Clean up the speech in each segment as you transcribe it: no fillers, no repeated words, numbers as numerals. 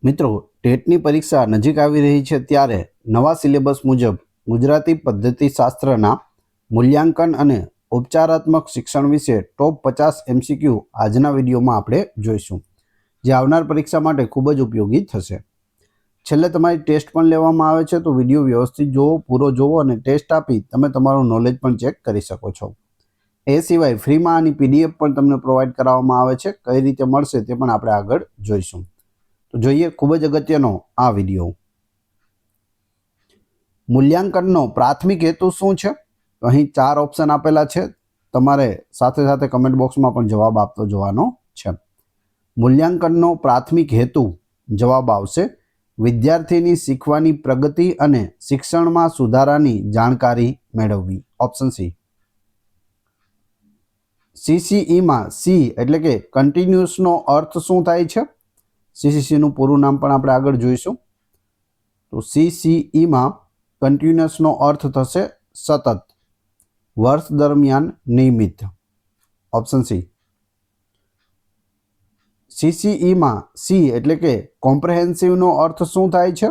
મિત્રો, ટેટની પરીક્ષા નજીક આવી રહી છે ત્યારે નવા સિલેબસ મુજબ ગુજરાતી પદ્ધતિશાસ્ત્રના મૂલ્યાંકન અને ઉપચારાત્મક શિક્ષણ વિશે ટોપ 50 MCQ આજના વિડીયોમાં આપણે જોઈશું, જે આવનાર પરીક્ષા માટે ખૂબ જ ઉપયોગી થશે. છેલ્લે તમારી ટેસ્ટ પણ લેવામાં આવે છે, તો વિડીયો વ્યવસ્થિત જોવો, પૂરો જોવો અને ટેસ્ટ આપી તમે તમારું નોલેજ પણ ચેક કરી શકો છો. એ સિવાય ફ્રીમાં આની PDF પણ તમને પ્રોવાઈડ કરાવવામાં આવે છે. કઈ રીતે મળશે તે પણ આપણે આગળ જોઈશું. તો જોઈએ ખૂબ જ અગત્યનો આ વિડીયો. મૂલ્યાંકનનો પ્રાથમિક હેતુ શું છે? અહીં 4 ઓપ્શન આપેલા છે. તમારે સાથે સાથે કમેન્ટ બોક્સમાં પણ જવાબ આપતો જવાનો છે. મૂલ્યાંકનનો પ્રાથમિક હેતુ જવાબ આવશે વિદ્યાર્થીની શીખવાની પ્રગતિ અને શિક્ષણમાં સુધારાની જાણકારી મેળવવી. Option C. CCEમાં સી એટલે કે કન્ટિન્યુઅસનો અર્થ શું થાય છે? CCCનું પૂરું નામ પણ આપણે આગળ જોઈશું. તો CCEમાં કન્ટિન્યુઅસનો અર્થ થશે સતત, વર્ષ દરમિયાન નિયમિત. Option C. CCEમાં સી એટલે કે કોમ્પ્રેહેન્સિવનો અર્થ શું થાય છે?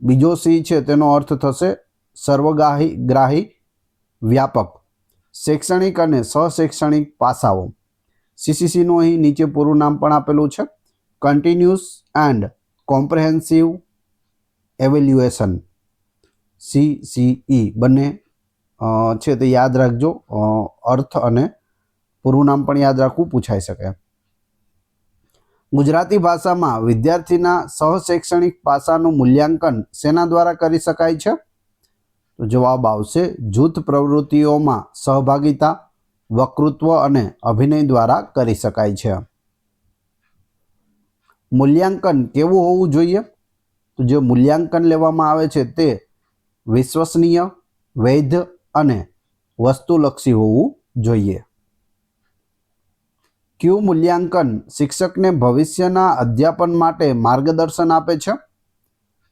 બીજો સી છે તેનો અર્થ થશે સર્વગ્રાહી, વ્યાપક, શૈક્ષણિક અને સહશૈક્ષણિક પાસાઓ. CCCનું અહીં નીચે પૂરું નામ પણ આપેલું છે, કન્ટિન્યુઅસ એન્ડ કોમ્પ્રેહેન્સિવ એવેલ્યુએશન. CCE બંને છે તે યાદ રાખજો, અર્થ અને પૂરું નામ પણ યાદ રાખવું પૂછાઈ શકે. ગુજરાતી ભાષામાં વિદ્યાર્થીના સહશૈક્ષણિક પાસાનું મૂલ્યાંકન શેના દ્વારા કરી શકાય છે? તો જવાબ આવશે જૂથ પ્રવૃત્તિઓમાં સહભાગિતા, વક્તૃત્વ અને અભિનય દ્વારા કરી શકાય છે. મૂલ્યાંકન કેવું હોવું જોઈએ? તો જે મૂલ્યાંકન લેવામાં આવે છે તે વિશ્વસનીય, વૈધ અને વસ્તુલક્ષી હોવું જોઈએ. કયું મૂલ્યાંકન શિક્ષકને ભવિષ્યના અધ્યાપન માટે માર્ગદર્શન આપે છે?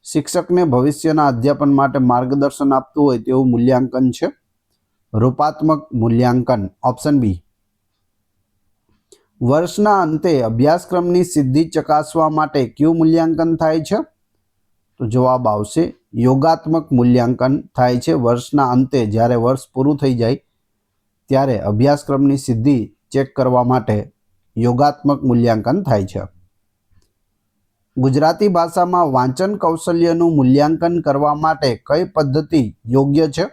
શિક્ષકને ભવિષ્યના અધ્યાપન માટે માર્ગદર્શન આપતું હોય તેવું મૂલ્યાંકન છે રૂપાત્મક મૂલ્યાંકન. Option B. વર્ષના અંતે અભ્યાસક્રમની સિદ્ધિ ચકાસવા માટે કયું મૂલ્યાંકન થાય છે? તો જવાબ આવશે યોગાત્મક મૂલ્યાંકન થાય છે. વર્ષના અંતે જ્યારે વર્ષ પૂરું થઈ જાય ત્યારે અભ્યાસક્રમની સિદ્ધિ ચેક કરવા માટે યોગાત્મક મૂલ્યાંકન થાય છે. ગુજરાતી ભાષામાં વાંચન કૌશલ્યનું મૂલ્યાંકન કરવા માટે કઈ પદ્ધતિ યોગ્ય છે?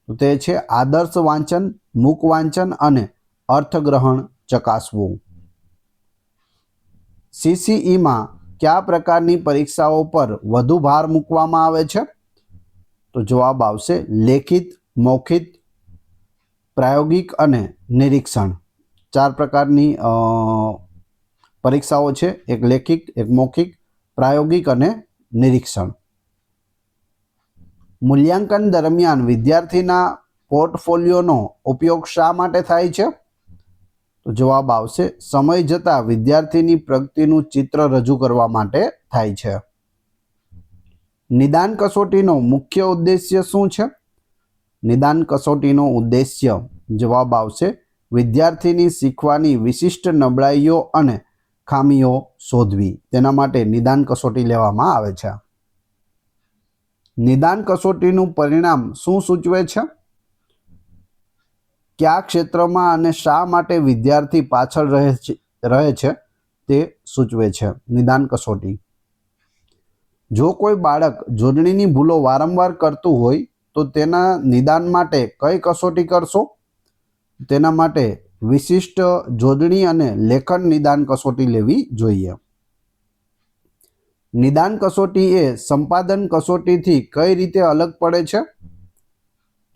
તો તે છે આદર્શ વાંચન, મૂક વાંચન અને અર્થગ્રહણ ચકાસવું. CCEમાં કયા પ્રકારની પરીક્ષાઓ પર વધુ ભાર મૂકવામાં આવે છે? તો જવાબ આવશે લેખિત, મૌખિક, પ્રાયોગિક અને નિરીક્ષણ. 4 પ્રકારની પરીક્ષાઓ છે, એક લેખિત, એક મૌખિક, પ્રાયોગિક અને નિરીક્ષણ. મૂલ્યાંકન દરમિયાન વિદ્યાર્થીના પોર્ટફોલિયોનો ઉપયોગ શા માટે થાય છે? તો જવાબ આવશે સમય જતાં વિદ્યાર્થીની પ્રગતિનું ચિત્ર રજૂ કરવા માટે થાય છે. નિદાન કસોટીનો મુખ્ય ઉદ્દેશ્ય શું છે? નિદાન કસોટીનો ઉદ્દેશ્ય જવાબ આવશે વિદ્યાર્થીની શીખવાની વિશિષ્ટ નબળાઈઓ અને ખામીઓ શોધવી. તેના માટે નિદાન કસોટી લેવામાં આવે છે. નિદાન કસોટીનું પરિણામ શું સૂચવે છે? કયા ક્ષેત્રમાં અને શા માટે વિદ્યાર્થી પાછળ રહે છે તે સૂચવે છે નિદાન કસોટી. જો કોઈ બાળક જોડણીની ભૂલો વારંવાર કરતું હોય તો તેના નિદાન માટે કઈ કસોટી કરશો? તેના માટે વિશિષ્ટ જોડણી અને લેખન નિદાન કસોટી લેવી જોઈએ. નિદાન કસોટી એ સંપાદન કસોટીથી કઈ રીતે અલગ પડે છે?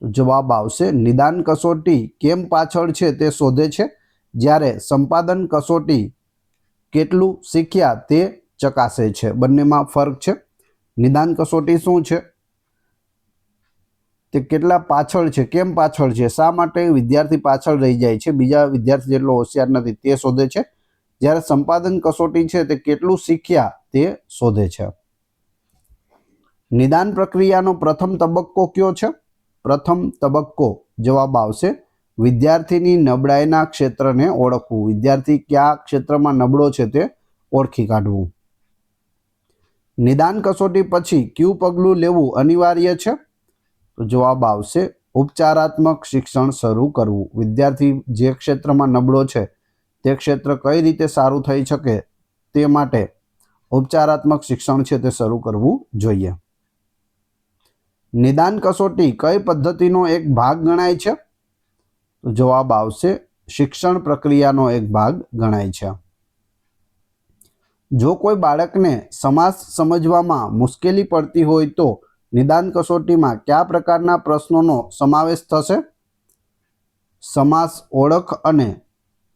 જવાબ આવશે નિદાન કસોટી કેમ પાછળ છે તે શોધે છે, જ્યારે સંપાદન કસોટી કેટલું શીખ્યા તે ચકાસે છે. બંનેમાં ફરક છે. નિદાન કસોટી શું છે? તે કેટલા પાછળ છે, કેમ પાછળ છે, શા માટે વિદ્યાર્થી પાછળ રહી જાય છે, બીજા વિદ્યાર્થી જેટલો હોશિયાર નથી તે શોધે છે. જ્યારે સંપાદન કસોટી છે તે કેટલું શીખ્યા તે શોધે છે. નિદાન પ્રક્રિયાનો પ્રથમ તબક્કો કયો છે? પ્રથમ તબક્કો જવાબ આવશે વિદ્યાર્થીની નબળાઈના ક્ષેત્રને ઓળખવું. વિદ્યાર્થી કયા ક્ષેત્રમાં નબળો છે તે ઓળખી કાઢવું. નિદાન કસોટી પછી કયું પગલું લેવું અનિવાર્ય છે? તો જવાબ આવશે ઉપચારાત્મક શિક્ષણ શરૂ કરવું. વિદ્યાર્થી જે ક્ષેત્રમાં નબળો છે તે ક્ષેત્ર કઈ રીતે સારું થઈ શકે તે માટે ઉપચારાત્મક શિક્ષણ છે તે શરૂ કરવું જોઈએ. નિદાન કસોટી કઈ પદ્ધતિનો એક ભાગ ગણાય છે? તો જવાબ આવશે શિક્ષણ પ્રક્રિયાનો એક ભાગ ગણાય છે. જો કોઈ બાળકને સમાસ સમજવામાં મુશ્કેલી પડતી હોય તો નિદાન કસોટીમાં કયા પ્રકારના પ્રશ્નોનો સમાવેશ થશે? સમાસ ઓળખ અને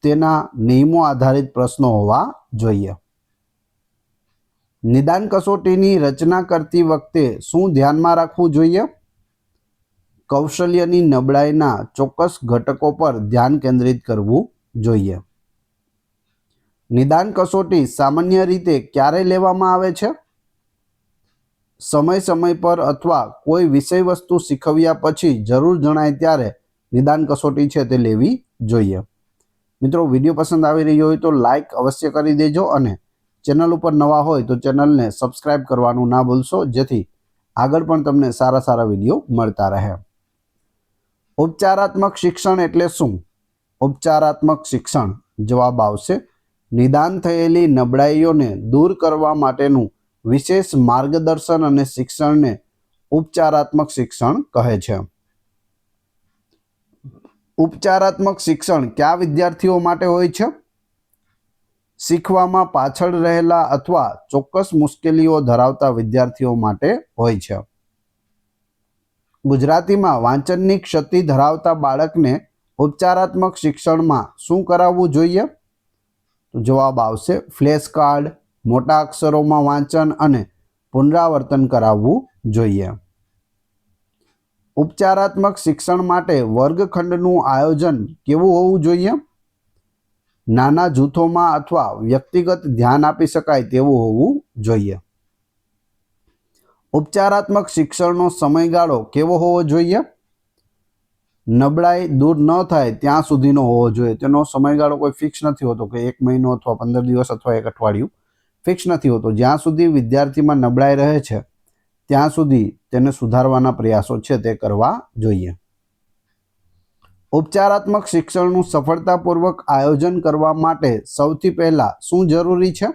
તેના નિયમો આધારિત પ્રશ્નો હોવા જોઈએ. નિદાન કસોટીની રચના કરતી વખતે શું ધ્યાનમાં રાખવું જોઈએ? કૌશલ્યની નબળાઈના ચોક્કસ ઘટકો પર ધ્યાન કેન્દ્રિત કરવું જોઈએ. નિદાન કસોટી સામાન્ય રીતે ક્યારે લેવામાં આવે છે? સમય પર અથવા કોઈ વિષય વસ્તુ શીખવ્યા પછી જરૂર જણાય ત્યારે નિદાન કસોટી છે તે લેવી જોઈએ. મિત્રો, વિડીયો પસંદ આવી રહ્યો હોય તો લાઈક અવશ્ય કરી દેજો અને ચેનલ ઉપર નવા હોય તો ચેનલને સબસ્ક્રાઈબ કરવાનું ના ભૂલશો, જેથી આગળ પણ તમને સારા વિડીયો મળતા રહે. ઉપચારાત્મક શિક્ષણ એટલે શું? ઉપચારાત્મક શિક્ષણ જવાબ આવશે નિદાન થયેલી નબળાઈઓને દૂર કરવા માટેનું વિશેષ માર્ગદર્શન અને શિક્ષણને ઉપચારાત્મક શિક્ષણ કહે છે. ઉપચારાત્મક શિક્ષણ કયા વિદ્યાર્થીઓ માટે હોય છે? શીખવામાં પાછળ રહેલા અથવા ચોક્કસ મુશ્કેલીઓ ધરાવતા વિદ્યાર્થીઓ માટે હોય છે. ગુજરાતીમાં વાંચનની ક્ષતિ ધરાવતા બાળકને ઉપચારાત્મક શિક્ષણમાં શું કરાવવું જોઈએ? તો જવાબ આવશે ફ્લેશ કાર્ડ, મોટા અક્ષરોમાં વાંચન અને પુનરાવર્તન કરાવવું જોઈએ. ઉપચારાત્મક શિક્ષણ માટે વર્ગખંડનું આયોજન કેવું હોવું જોઈએ? નાના જૂથોમાં અથવા વ્યક્તિગત ધ્યાન આપી શકાય તેવું હોવું જોઈએ. ઉપચારાત્મક શિક્ષણનો સમયગાળો કેવો હોવો જોઈએ? નબળાઈ દૂર ન થાય ત્યાં સુધીનો હોવો જોઈએ. તેનો સમયગાળો કોઈ ફિક્સ નથી હોતો કે 1 મહિનો અથવા 15 દિવસ અથવા 1 અઠવાડિયું ફિક્સ નથી હોતો. જ્યાં સુધી વિદ્યાર્થીમાં નબળાઈ રહે છે ત્યાં સુધી તેને સુધારવાના પ્રયાસો છે તે કરવા જોઈએ. ઉપચારાત્મક શિક્ષણનું સફળતાપૂર્વક આયોજન કરવા માટે સૌથી પહેલા શું જરૂરી છે?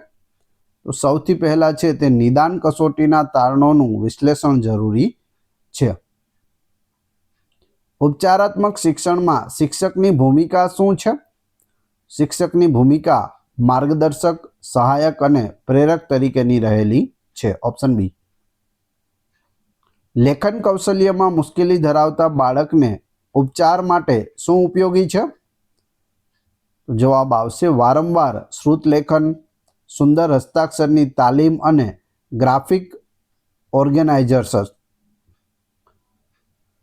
તો સૌથી પહેલા છે તે નિદાન કસોટીના તારણોનું વિશ્લેષણ જરૂરી છે. ઉપચારાત્મક શિક્ષણમાં શિક્ષકની ભૂમિકા શું છે? શિક્ષકની ભૂમિકા માર્ગદર્શક, સહાયક અને પ્રેરક તરીકેની રહેલી છે. Option B. લેખન કૌશલ્યમાં મુશ્કેલી ધરાવતા બાળકને ઉપચાર માટે શું ઉપયોગી છે? જવાબ આવશે વારંવાર શ્રુતલેખન, સુંદર હસ્તાક્ષરની તાલીમ અને ગ્રાફિક ઓર્ગેનાઇઝર્સ.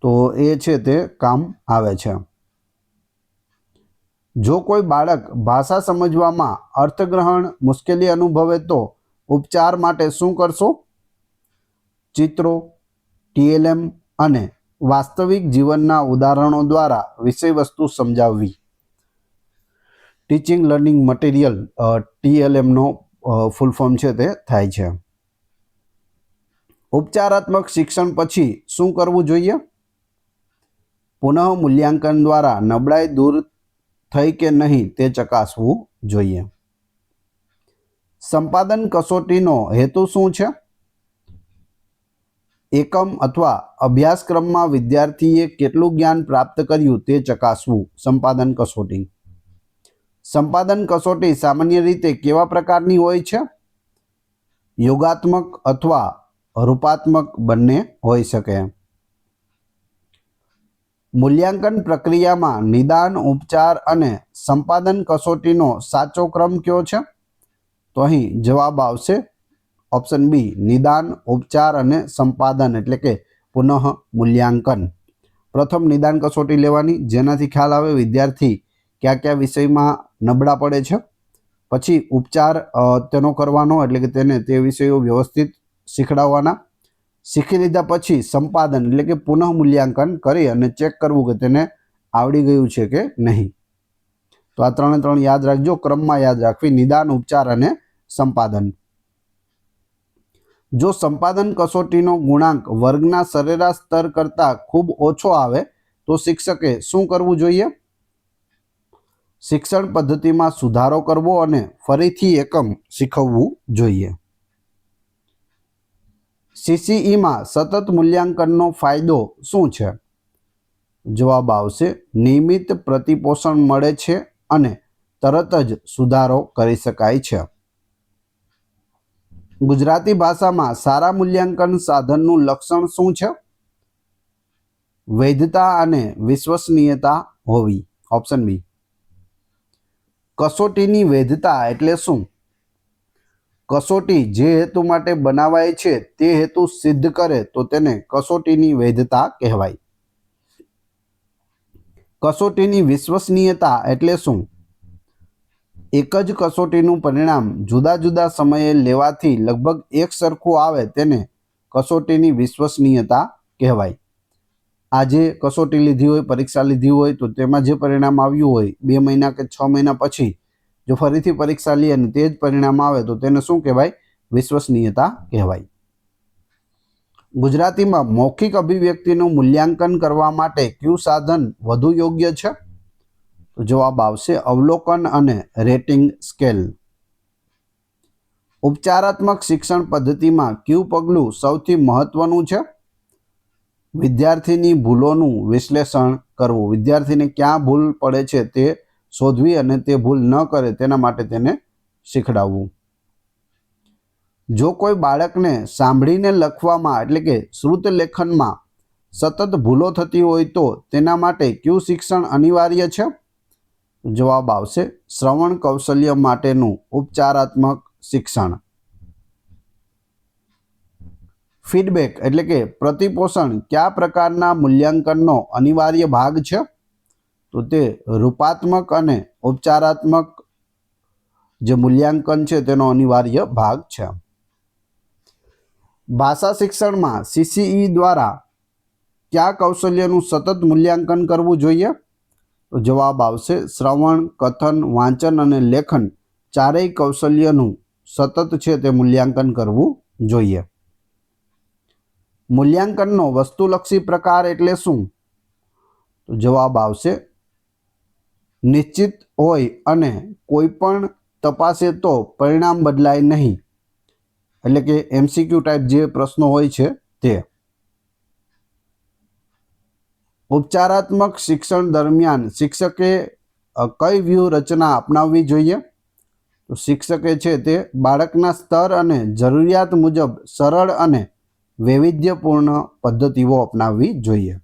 તો એ છે તે કામ આવે છે. જો કોઈ બાળક ભાષા સમજવામાં અર્થગ્રહણ મુશ્કેલી અનુભવે તો ઉપચાર માટે શું કરશો? ચિત્રો, TLM અને વાસ્તવિક જીવનના ઉદાહરણો દ્વારા વિષય વસ્તુ સમજાવવી. ટીચિંગ લર્નિંગ મટીરિયલ TLMનો ફૂલ ફોર્મ છે તે થાય છે. ઉપચારાત્મક શિક્ષણ પછી શું કરવું જોઈએ? પુનઃ મૂલ્યાંકન દ્વારા નબળાઈ દૂર થઈ કે નહીં તે ચકાસવું જોઈએ. સંપાદન કસોટીનો હેતુ શું છે? એકમ અથવા અભ્યાસક્રમમાં વિદ્યાર્થીએ કેટલું જ્ઞાન પ્રાપ્ત કર્યું તે ચકાસવું. સંપાદન કસોટી. સંપાદન કસોટી સામાન્ય રીતે કેવા પ્રકારની હોય છે? યોગાત્મક અથવા રૂપાત્મક બંને હોઈ શકે. મૂલ્યાંકન પ્રક્રિયામાં નિદાન, ઉપચાર અને સંપાદન કસોટીનો સાચો ક્રમ કયો છે? તો અહીં જવાબ આવશે ઓપ્શન બી, નિદાન, ઉપચાર અને સંપાદન એટલે કે પુનઃ મૂલ્યાંકન. પ્રથમ નિદાન કસોટી લેવાની, જેનાથી ખ્યાલ આવે વિદ્યાર્થી કયા કયા વિષયમાં નબળા પડે છે. પછી ઉપચાર તેનો કરવાનો, એટલે કે તેને તે વિષયો વ્યવસ્થિત શીખડાવવાના. શીખી લીધા પછી સંપાદન એટલે કે પુનઃ મૂલ્યાંકન કરી અને ચેક કરવું કે તેને આવડી ગયું છે કે નહીં. તો આ 3 યાદ રાખજો, ક્રમમાં યાદ રાખવી: નિદાન, ઉપચાર અને સંપાદન. જો સંપાદન કસોટીનો ગુણાંક વર્ગના સરેરાશ સ્તર કરતાં ખૂબ ઓછો આવે તો શિક્ષકે શું કરવું જોઈએ? શિક્ષણ પદ્ધતિમાં સુધારો કરવો અને ફરીથી એકમ શીખવવું જોઈએ. સીસીઈમાં સતત મૂલ્યાંકનનો ફાયદો શું છે? જવાબ આવશે નિયમિત પ્રતિપોષણ મળે છે અને તરત જ સુધારો કરી શકાય છે. ગુજરાતી ભાષામાં સારા મૂલ્યાંકન સાધનનું લક્ષણ શું છે? વૈધતા અને વિશ્વસનીયતા હોવી. Option B. કસોટીની વૈધતા એટલે શું? કસોટી જે હેતુ માટે બનાવાય છે તે હેતુ સિદ્ધ કરે તો તેને કસોટીની વૈધતા કહેવાય. કસોટીની વિશ્વસનીયતા એટલે શું? એક જ કસોટીનું પરિણામ જુદા જુદા સમયે લેવાથી લગભગ એક સરખું આવે તેને કસોટીની વિશ્વસનીયતા કહેવાય. આજે કસોટી લીધી હોય, પરીક્ષા લીધી હોય તો તેમાં જે પરિણામ આવ્યું હોય 2 મહિના કે 6 મહિના પછી જો ફરીથી પરીક્ષા લે અને તે જ પરિણામ આવે તો તેને શું કહેવાય? વિશ્વસનીયતા કહેવાય. ગુજરાતીમાં મૌખિક અભિવ્યક્તિનું મૂલ્યાંકન કરવા માટે કયું સાધન વધુ યોગ્ય છે? તો જવાબ આવશે અવલોકન અને રેટિંગ સ્કેલ. ઉપચારાત્મક શિક્ષણ પદ્ધતિમાં કયું પગલું સૌથી મહત્વનું છે? વિદ્યાર્થીની ભૂલોનું વિશ્લેષણ કરવું. વિદ્યાર્થીને ક્યાં ભૂલ પડે છે તે શોધવી અને તે ભૂલ ન કરે તેના માટે તેને શીખડાવવું. જો કોઈ બાળકને સાંભળીને લખવામાં એટલે કે શ્રુત લેખનમાં સતત ભૂલો થતી હોય તો તેના માટે કયું શિક્ષણ અનિવાર્ય છે? જવાબ આવશે શ્રવણ કૌશલ્ય માટેનું ઉપચારાત્મક શિક્ષણ. ફીડબેક એટલે કે પ્રતિપોષણ કયા પ્રકારના મૂલ્યાંકનનો અનિવાર્ય ભાગ છે? તો તે રૂપાત્મક અને ઉપચારાત્મક જે મૂલ્યાંકન છે તેનો અનિવાર્ય ભાગ છે. ભાષા શિક્ષણમાં સીસીઈ દ્વારા કયા કૌશલ્યનું સતત મૂલ્યાંકન કરવું જોઈએ? તો જવાબ આવશે શ્રવણ, કથન, વાંચન અને લેખન ચારેય કૌશલ્યનું સતત છે તે મૂલ્યાંકન કરવું જોઈએ. મૂલ્યાંકનનો વસ્તુલક્ષી પ્રકાર એટલે શું? તો જવાબ આવશે નિશ્ચિત હોય અને કોઈ પણ તપાસે તો પરિણામ બદલાય નહીં. એટલે કે એમસીક્યુ ટાઈપ જે પ્રશ્નો હોય છે તે. ઉપચારાત્મક શિક્ષણ દરમિયાન શિક્ષકે કઈ વ્યૂહરચના અપનાવવી જોઈએ? તો શિક્ષકે છે તે બાળકના સ્તર અને જરૂરિયાત મુજબ સરળ અને વૈવિધ્યપૂર્ણ પદ્ધતિઓ અપનાવવી જોઈએ.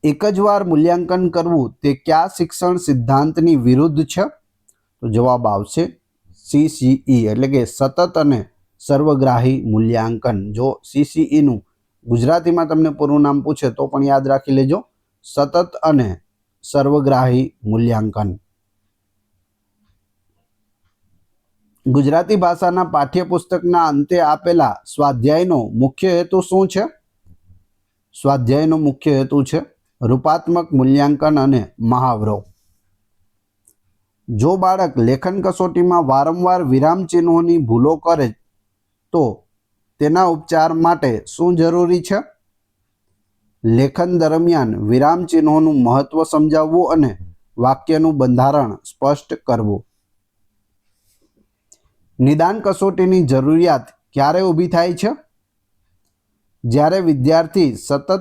એક જ વાર મૂલ્યાંકન કરવું તે કયા શિક્ષણ સિદ્ધાંતની વિરુદ્ધ છે? તો જવાબ આવશે સીસીઈ એટલે કે સતત અને સર્વગ્રાહી મૂલ્યાંકન. જો સીસીઈનું ગુજરાતીમાં તમને પૂરું નામ પૂછે તો પણ યાદ રાખી લેજો, સતત અને સર્વગ્રાહી મૂલ્યાંકન. ગુજરાતી ભાષાના પાઠ્યપુસ્તકના અંતે આપેલા સ્વાધ્યાયનો મુખ્ય હેતુ શું છે? સ્વાધ્યાયનો મુખ્ય હેતુ છે રૂપાત્મક મૂલ્યાંકન અને મહાવરો. જો બાળક લેખન કસોટીમાં વારંવાર વિરામચિહ્નોની ભૂલો કરે તો તેના ઉપચાર માટે શું જરૂરી છે? લેખન દરમિયાન વિરામચિહ્નોનું મહત્વ સમજાવવું અને વાક્યનું બંધારણ સ્પષ્ટ કરવું. નિદાન કસોટીની જરૂરિયાત ક્યારે ઊભી થાય છે? જ્યારે વિદ્યાર્થી સતત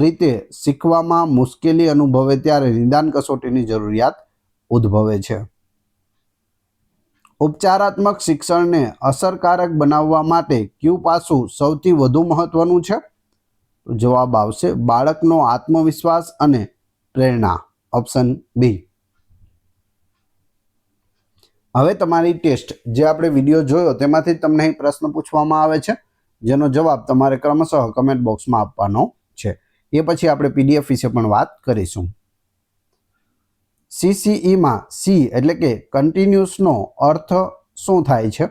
રીતે શીખવામાં મુશ્કેલી અનુભવે ત્યારે નિદાન કસોટીની જરૂરિયાત ઉદ્ભવે છે. ઉપચારાત્મક શિક્ષણને અસરકારક બનાવવા માટે કયું પાસું સૌથી વધુ મહત્વનું છે? તો જવાબ આવશે બાળકનો આત્મવિશ્વાસ અને પ્રેરણા. Option B. હવે તમારી ટેસ્ટ જે આપણે વિડીયો જોયો તેમાંથી તમને અહીં પ્રશ્ન પૂછવામાં આવે છે જેનો જવાબ તમારે ક્રમશઃ કમેન્ટ બોક્સમાં આપવાનો છે. એ પછી આપણે પીડીએફ વિશે પણ વાત કરીશું. સીસીઈમાં સી એટલે કે કન્ટિન્યુઅસનો અર્થ શું થાય છે?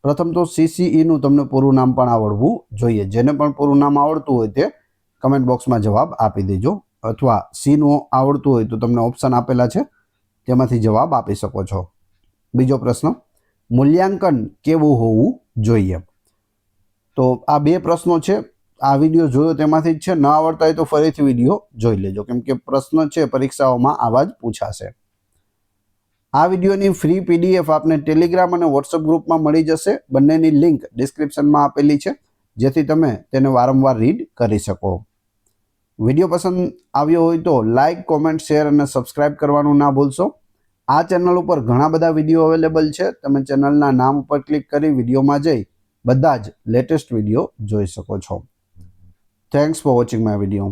પ્રથમ તો સીસીઈનું તમને પૂરું નામ પણ આવડવું જોઈએ. જેને પણ પૂરું નામ આવડતું હોય તે કમેન્ટ બોક્સમાં જવાબ આપી દેજો, અથવા સીનું આવડતું હોય તો તમને ઓપ્શન આપેલા છે તેમાંથી જવાબ આપી શકો છો. બીજો પ્રશ્ન, મૂલ્યાંકન કેવું હોવું જોઈએ? તો આ 2 પ્રશ્નો છે, આ વિડીયો જોયો તેમાંથી જ છે. ન આવડતા હોય તો ફરીથી વિડીયો જોઈ લેજો, કેમ કે પ્રશ્ન છે પરીક્ષાઓમાં આવા જ પૂછાશે. આ વિડીયોની ફ્રી PDF આપને ટેલિગ્રામ અને વોટ્સઅપ ગ્રુપમાં મળી જશે. બંનેની લિંક ડિસ્ક્રિપ્શનમાં આપેલી છે, જેથી તમે તેને વારંવાર રીડ કરી શકો. વિડીયો પસંદ આવ્યો હોય તો લાઇક, કોમેન્ટ, શેર અને સબસ્ક્રાઇબ કરવાનું ના ભૂલશો. આ ચેનલ ઉપર ઘણા બધા વિડીયો અવેલેબલ છે. તમે ચેનલના નામ ઉપર ક્લિક કરી વિડીયોમાં જઈ બધા જ લેટેસ્ટ વિડીયો જોઈ શકો છો. Thanks for watching my video.